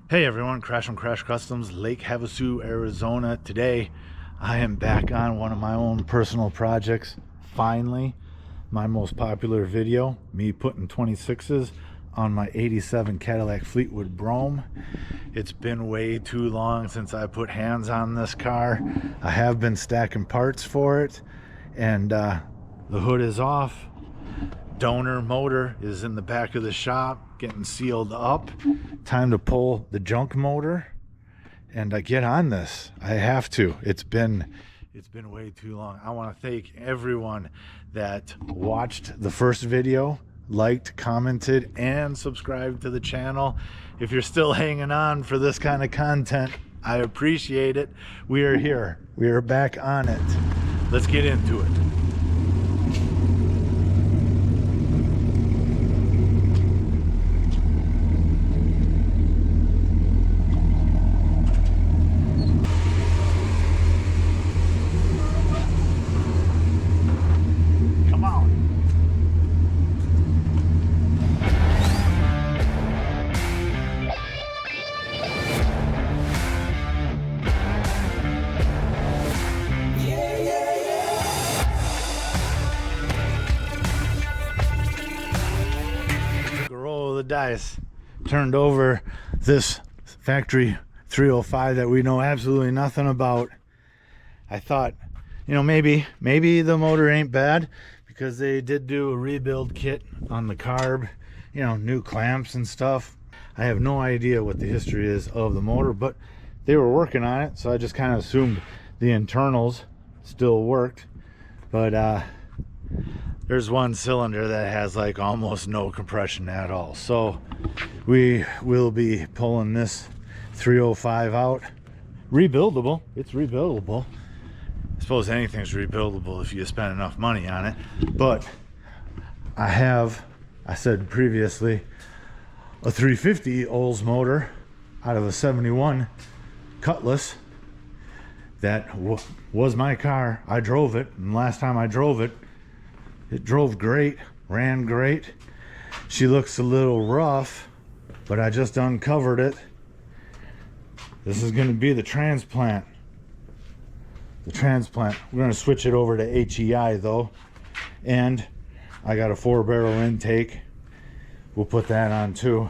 Hey everyone, Crash from Crash Customs, Lake Havasu, Arizona. Today I am back on one of my own personal projects. Finally, my most popular video, me putting 26s on my 87 Cadillac Fleetwood Brougham. It's been way too long since I put hands on this car. I have been stacking parts for it, and the hood is off. Donor motor is in the back of the shop getting sealed up. Time to pull the junk motor and get on this. I have to. It's been way too long. I want to thank everyone that watched the first video, liked, commented, and subscribed to the channel. If you're still hanging on for this kind of content, I appreciate it. We are here. We are back on it. Let's get into it. The dice, turned over this factory 305 that we know absolutely nothing about. I thought, maybe the motor ain't bad, because they did do a rebuild kit on the carb, new clamps and stuff. I have no idea what the history is of the motor, but they were working on it, so I just kind of assumed the internals still worked. But there's one cylinder that has like almost no compression at all. So we will be pulling this 305 out. Rebuildable. It's rebuildable. I suppose anything's rebuildable if you spend enough money on it. But I said previously, a 350 Olds motor out of a 71 Cutlass that was my car. I drove it, and last time I drove it, it drove great, ran great. She looks a little rough, but I just uncovered it. This is going to be the transplant. We're going to switch it over to HEI though. And I got a 4-barrel intake. We'll put that on too.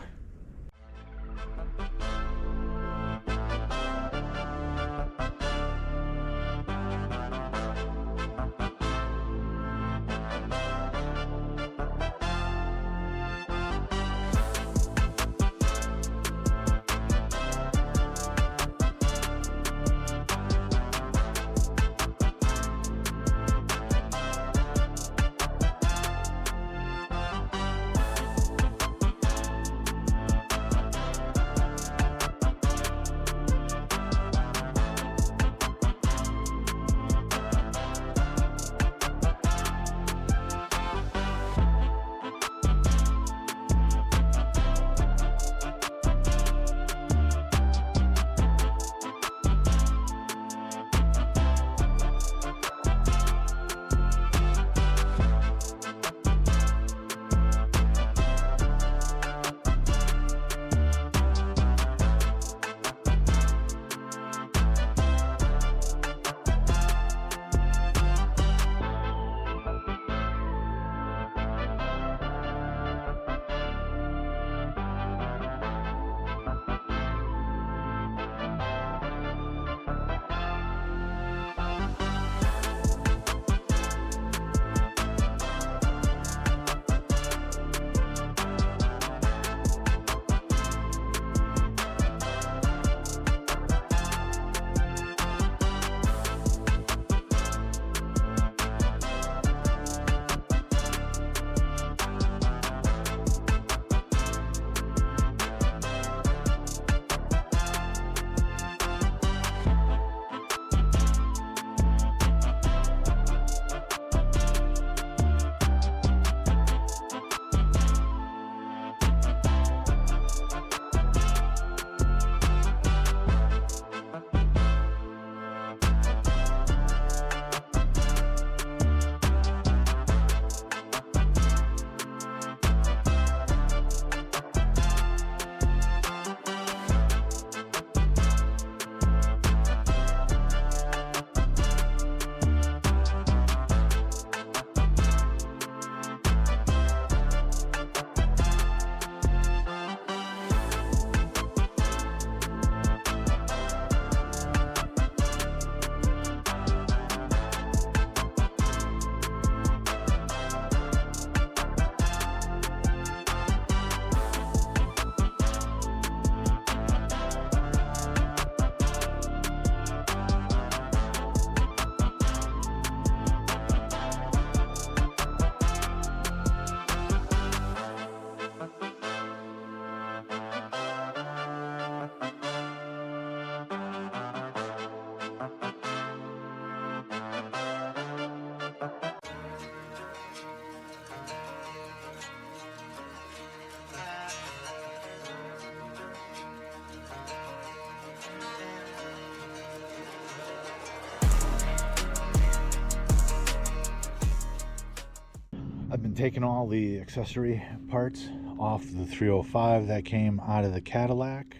taking all the accessory parts off the 305 that came out of the Cadillac,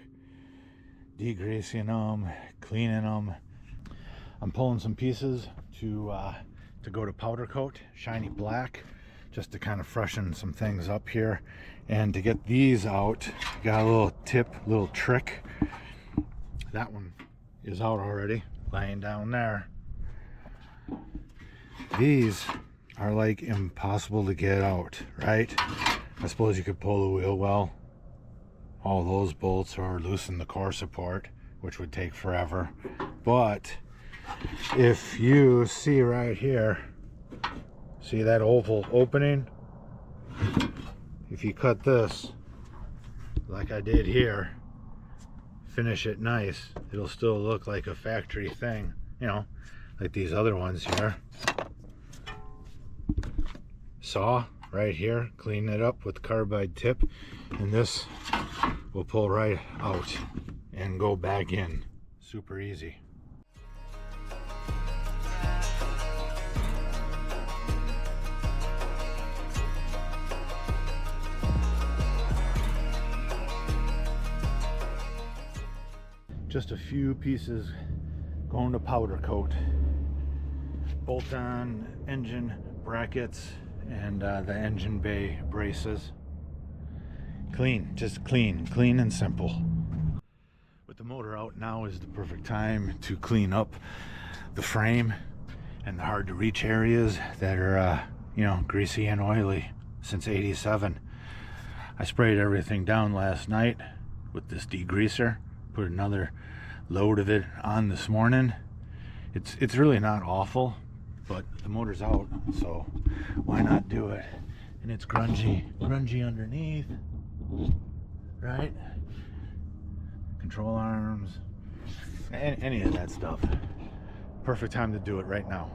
degreasing them, cleaning them. I'm pulling some pieces to go to powder coat, shiny black, just to kind of freshen some things up here. And to get these out, got a little tip, little trick. That one is out already, laying down there. These are like impossible to get out, right? I suppose you could pull the wheel well, all those bolts, or loosen the core support, which would take forever. But if you see right here, see that oval opening? If you cut this like I did here, finish it nice, it'll still look like a factory thing, you know, like these other ones here. Saw right here, clean it up with carbide tip, and this will pull right out and go back in. Super easy. Just a few pieces going to powder coat. Bolt on engine brackets and the engine bay braces. Clean, just clean and simple. With the motor out, now is the perfect time to clean up the frame and the hard to reach areas that are you know, greasy and oily since '87. I sprayed everything down last night with this degreaser, put another load of it on this morning. It's really not awful, but the motor's out, so why not do it? And it's grungy underneath, right? Control arms, any of that stuff. Perfect time to do it right now.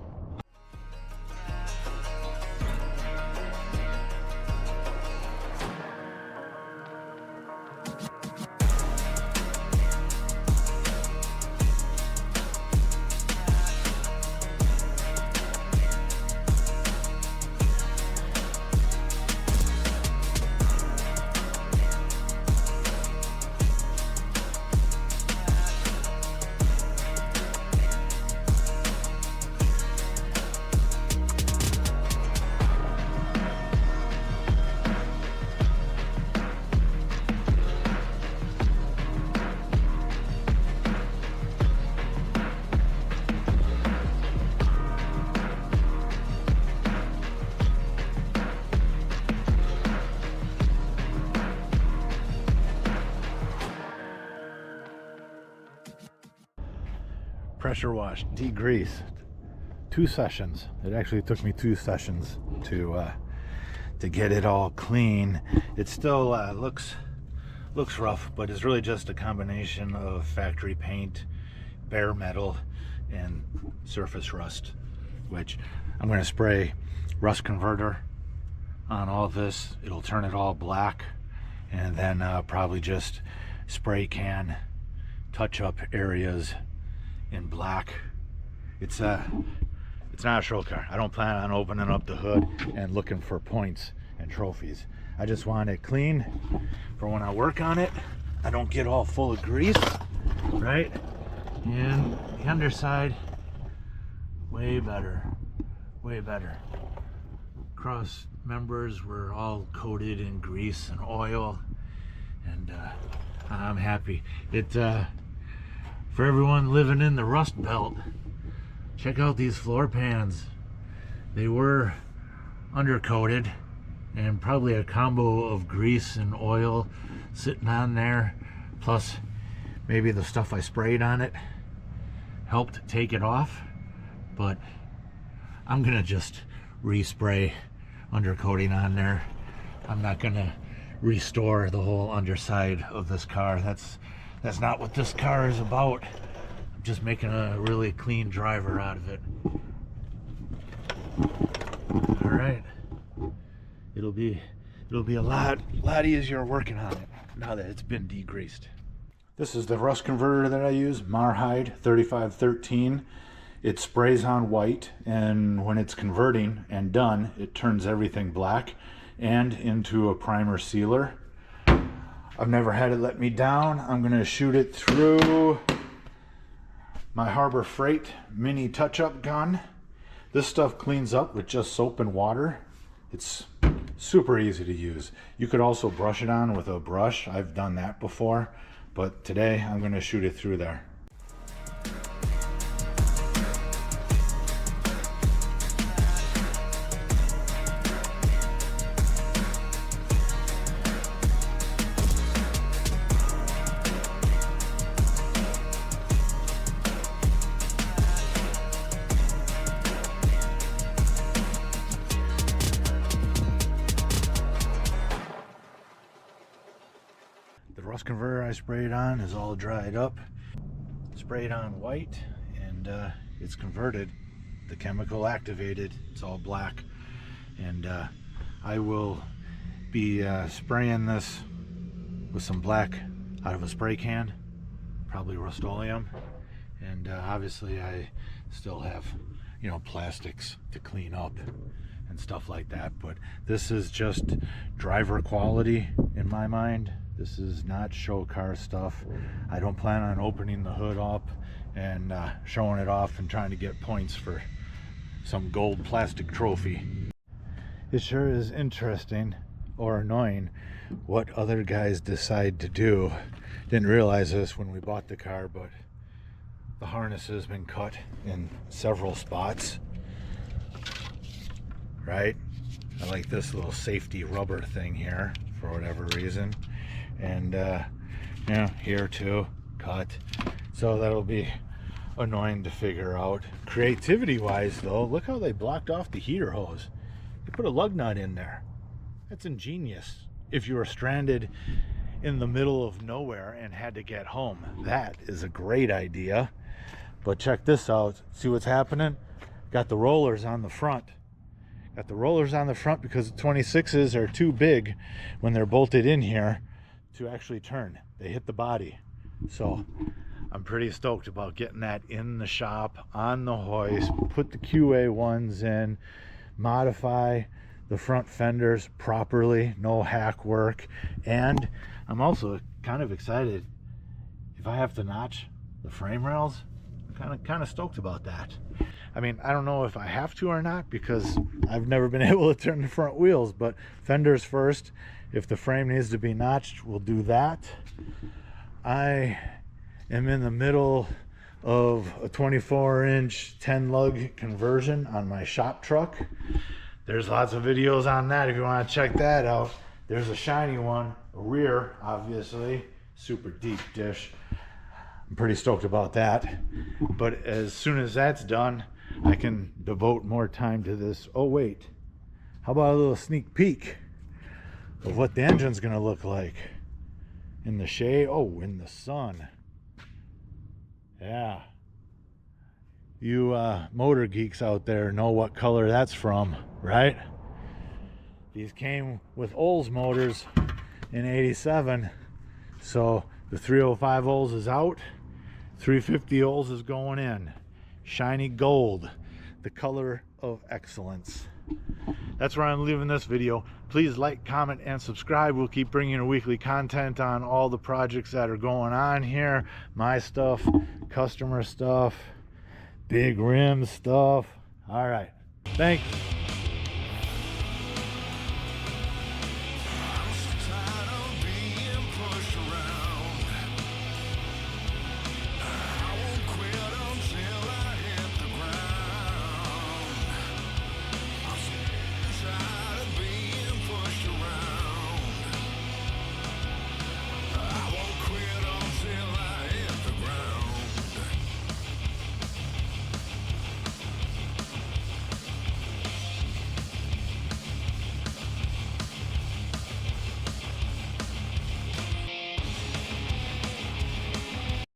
Pressure washed, degreased, 2 sessions. It actually took me 2 sessions to get it all clean. It still looks rough, but it's really just a combination of factory paint, bare metal, and surface rust, which I'm going to spray rust converter on all this. It'll turn it all black, and then probably just spray can touch up areas in black. It's not a show car. I don't plan on opening up the hood and looking for points and trophies. I just want it clean for when I work on it. I don't get all full of grease, right? And the underside, way better, way better. Cross members were all coated in grease and oil, and I'm happy. For everyone living in the Rust Belt, check out these floor pans. They were undercoated and probably a combo of grease and oil sitting on there, plus maybe the stuff I sprayed on it helped take it off. But I'm gonna just respray undercoating on there. I'm not gonna restore the whole underside of this car. That's not what this car is about. I'm just making a really clean driver out of it. All right. It'll be a lot easier working on it now that it's been degreased. This is the rust converter that I use, Marhide 3513. It sprays on white, and when it's converting and done, it turns everything black and into a primer sealer. I've never had it let me down. I'm going to shoot it through my Harbor Freight mini touch-up gun. This stuff cleans up with just soap and water. It's super easy to use. You could also brush it on with a brush. I've done that before, but today I'm going to shoot it through there. The rust converter I sprayed on is all dried up. Sprayed on white, and it's converted. The chemical activated. It's all black. And I will be spraying this with some black out of a spray can, probably Rust-Oleum. And obviously I still have, you know, plastics to clean up and stuff like that. But this is just driver quality in my mind. This is not show car stuff. I don't plan on opening the hood up and showing it off and trying to get points for some gold plastic trophy. It sure is interesting, or annoying, what other guys decide to do. Didn't realize this when we bought the car, but the harness has been cut in several spots. Right? I like this little safety rubber thing here for whatever reason. And yeah, here too, cut. So that'll be annoying to figure out. Creativity wise though, look how they blocked off the heater hose. They put a lug nut in there. That's ingenious. If you were stranded in the middle of nowhere and had to get home, that is a great idea. But check this out. See what's happening? Got the rollers on the front. Got the rollers on the front because the 26s are too big when they're bolted in here to actually turn. They hit the body. So I'm pretty stoked about getting that in the shop, on the hoist, put the QA ones in, modify the front fenders properly, no hack work. And I'm also kind of excited if I have to notch the frame rails. I'm kind of stoked about that. I mean, I don't know if I have to or not because I've never been able to turn the front wheels, but fenders first. If the frame needs to be notched, we'll do that. I am in the middle of a 24-inch 10 lug conversion on my shop truck. There's lots of videos on that if you want to check that out. There's a shiny one, a rear, obviously, super deep dish. I'm pretty stoked about that. But as soon as that's done, I can devote more time to this. Oh wait, how about a little sneak peek of what the engine's gonna look like in the shade? Oh, in the sun. Yeah, you motor geeks out there know what color that's from, right? These came with Olds motors in '87, so the 305 Olds is out, 350 Olds is going in. Shiny gold, the color of excellence. That's where I'm leaving this video. Please like, comment, and subscribe. We'll keep bringing you weekly content on all the projects that are going on here. My stuff, customer stuff, big rim stuff. All right. Thanks.